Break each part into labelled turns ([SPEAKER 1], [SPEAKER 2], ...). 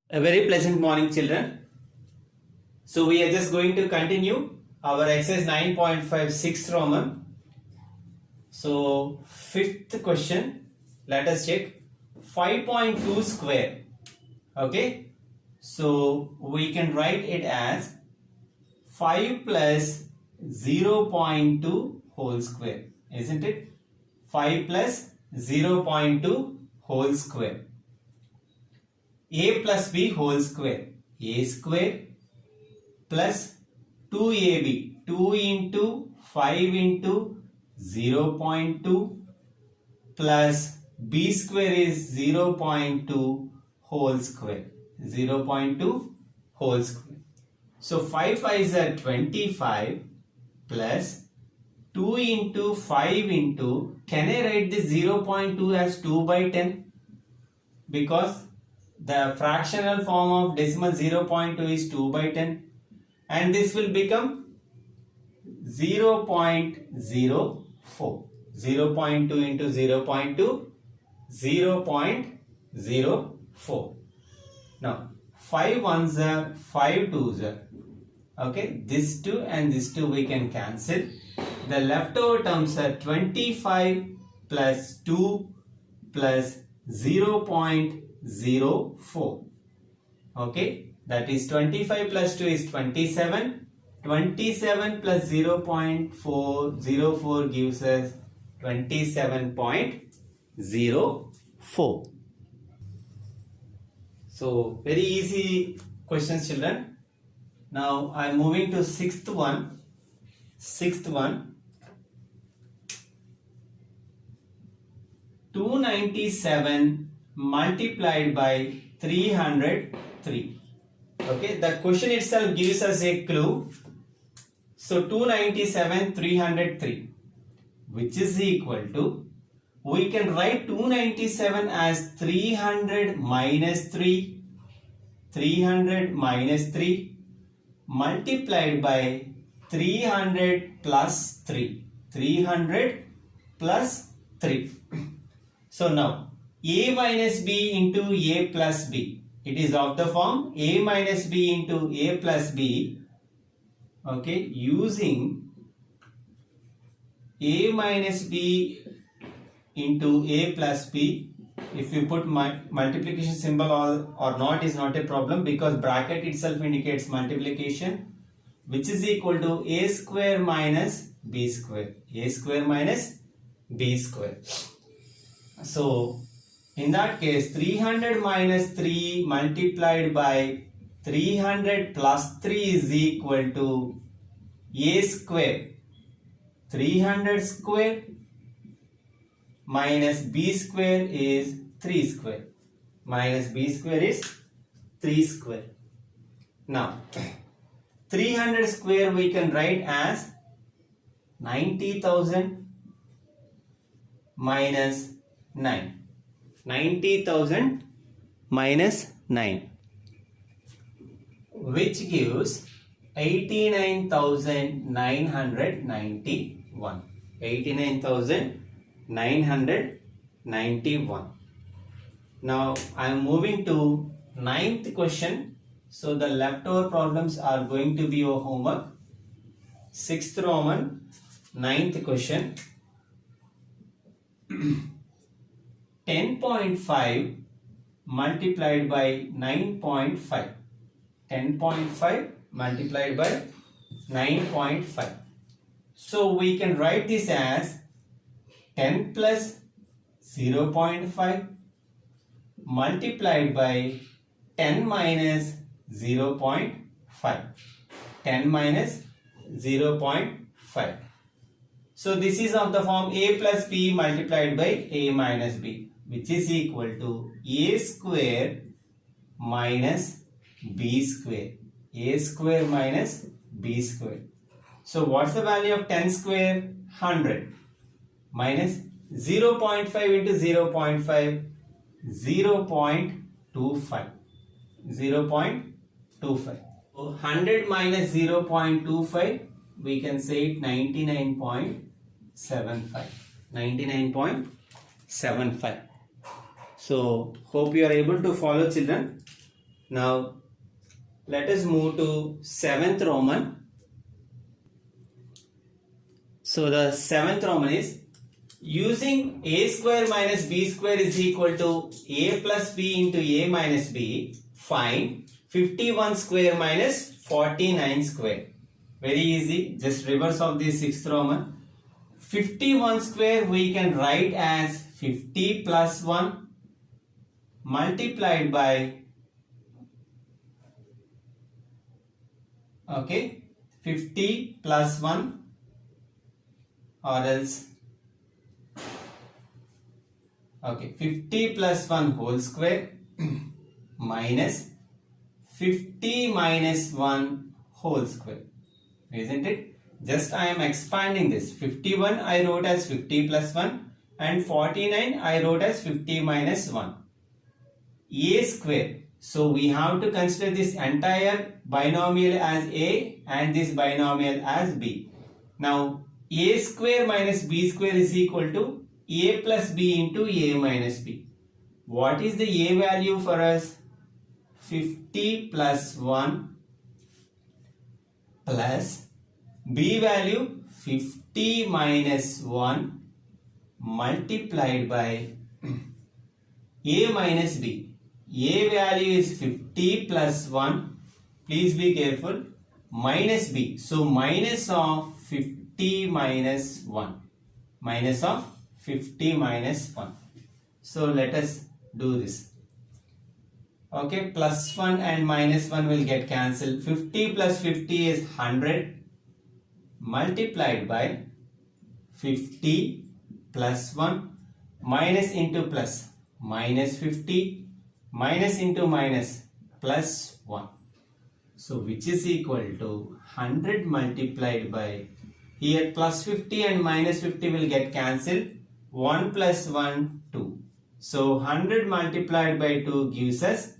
[SPEAKER 1] A very pleasant morning, children. So we are just going to continue our exercise 9.56 Roman. So fifth question, let us check 5.2 square. Okay, so we can write it as 5 plus 0.2 whole square, isn't it? 5 plus 0.2 whole square. A plus B whole square. A square plus 2ab, 2 into 5 into 0.2 plus b square is 0.2 whole square, 0.2 whole square. So 5 5s are 25 plus 2 into 5 into, can I write this 0.2 as 2 by 10? Because the fractional form of decimal 0.2 is 2 by 10. And this will become 0.04. 0.2 into 0.2, 0.04. Now 5 ones are 5 twos are. Okay, this 2 and this 2 we can cancel. The leftover terms are 25 plus 2 plus 0.04. Okay, that is 25 plus 2 is 27. 27 plus 0.404 gives us 27.04. So very easy questions, children. Now I am moving to sixth one. Sixth one. 297 multiplied by 303. Okay, the question itself gives us a clue. So 297 303, which is equal to, we can write 297 as 300 minus 3, 300 minus 3 multiplied by 300 plus 3, 300 plus 3. So now a minus b into a plus b, it is of the form a minus b into a plus b. Okay, using a minus b into a plus b, if you put multiplication symbol or not is not a problem, because bracket itself indicates multiplication, which is equal to a square minus b square, a square minus b square. So in that case 300 minus 3 multiplied by 300 plus 3 is equal to a square, 300 square minus b square is 3 square, minus b square is 3 square. Now 300 square we can write as 90,000 minus 9. 90,000 minus 9, which gives 89,991. 89,991. Now I am moving to ninth question. So the leftover problems are going to be your homework. Sixth Roman, ninth question. 10.5 multiplied by 9.5. 10.5 multiplied by 9.5. So we can write this as 10 plus 0.5 multiplied by 10 minus 0.5. 10 minus 0.5. So this is of the form a plus b multiplied by a minus b, which is equal to a square minus b square, a square minus b square. So what's the value of 10 square? 100 minus 0.5 into 0.5, 0.25, 0.25. 100 minus 0.25, we can say it 99.75, 99.75. So hope you are able to follow, children. Now let us move to 7th Roman. So the 7th Roman is using a square minus b square is equal to a plus b into a minus b, find 51 square minus 49 square. Very easy, just reverse of the 6th Roman. 51 square we can write as 50 plus 1 multiplied by 50 plus 1 or else 50 plus 1 whole square minus 50 minus 1 whole square, isn't it? Just I am expanding this. 51 I wrote as 50 plus 1 and 49 I wrote as 50 minus 1. A square. So we have to consider this entire binomial as A and this binomial as B. Now A square minus B square is equal to A plus B into A minus B. What is the A value for us? 50 plus 1 plus B value 50 minus 1 multiplied by A minus B. A value is 50 plus 1. Please be careful. Minus B. So minus of 50 minus 1. Minus of 50 minus 1. So let us do this. Okay, plus 1 and minus 1 will get cancelled. 50 plus 50 is 100 multiplied by 50 plus 1 minus into plus minus 50 minus into minus plus 1. So which is equal to 100 multiplied by, here plus 50 and minus 50 will get cancelled. 1 plus 1, 2. So 100 multiplied by 2 gives us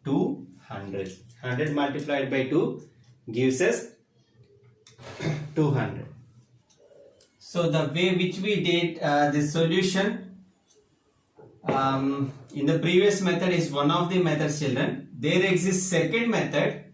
[SPEAKER 1] 200. 100 multiplied by 2 gives us 200. So the way which we did this solution in the previous method is one of the methods, children. There exists second method,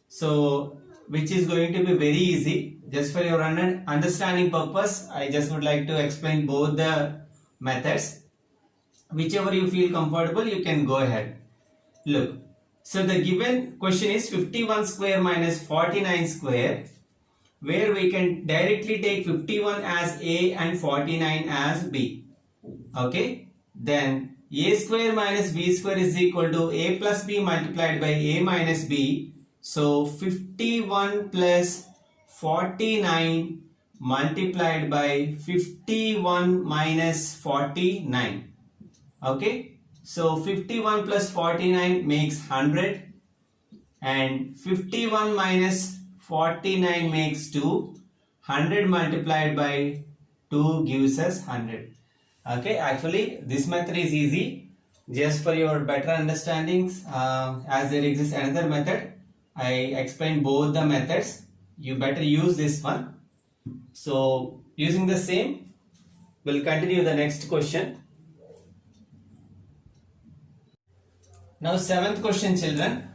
[SPEAKER 1] so which is going to be very easy. Just for your understanding purpose, I just would like to explain both the methods. Whichever you feel comfortable, you can go ahead. Look, so the given question is 51 square minus 49 square, where we can directly take 51 as A and 49 as B. Okay, then A square minus B square is equal to A plus B multiplied by A minus B. So 51 plus 49 multiplied by 51 minus 49. Okay, so 51 plus 49 makes 100 and 51 minus 49 makes 2. 100 multiplied by 2 gives us 100. Okay, actually this method is easy. Just for your better understandings, as there exists another method, I explained both the methods. You better use this one. So using the same, we'll continue the next question. Now 7th question, children.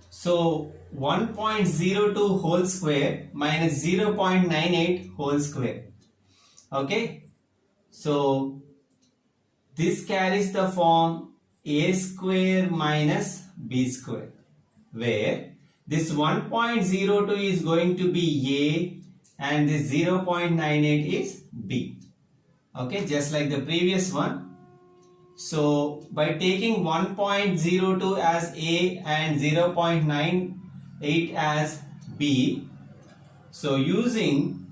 [SPEAKER 1] So 1.02 whole square minus 0.98 whole square. Okay, so this carries the form A square minus B square, where this 1.02 is going to be A and this 0.98 is B. Okay, just like the previous one. So by taking 1.02 as A and 0.98 as B, so using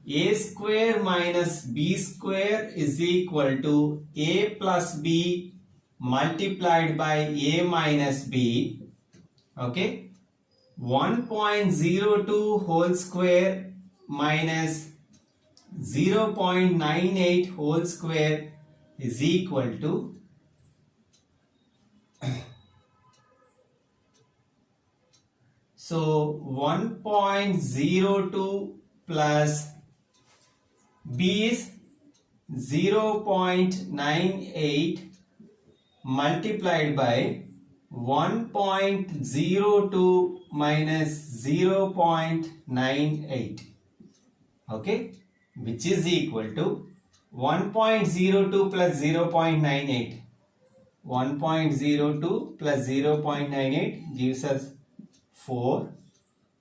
[SPEAKER 1] A square minus B square is equal to A plus B multiplied by A minus B. Okay, 1.02 whole square minus 0.98 whole square is equal to so 1.02 plus B is 0.98 multiplied by 1.02 minus 0.98. Okay, which is equal to 1.02 plus 0.98. 1.02 plus 0.98 gives us 4,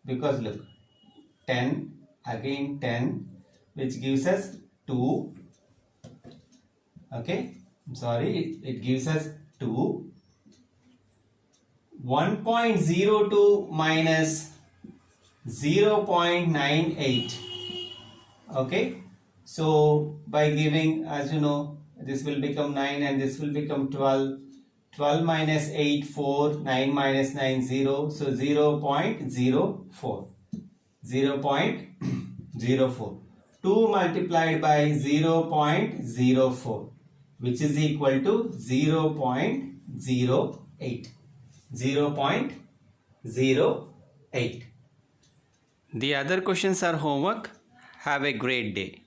[SPEAKER 1] because look, 10, again 10, which gives us 2. Okay, I'm sorry, it gives us 2. 1.02 minus 0.98. Okay, so by giving, as you know, this will become 9 and this will become 12. 12 minus 8, 4. 9 minus 9, 0. So 0.04. 0.04. 2 multiplied by 0.04, which is equal to 0.08. 0.08. The other questions are homework. Have a great day.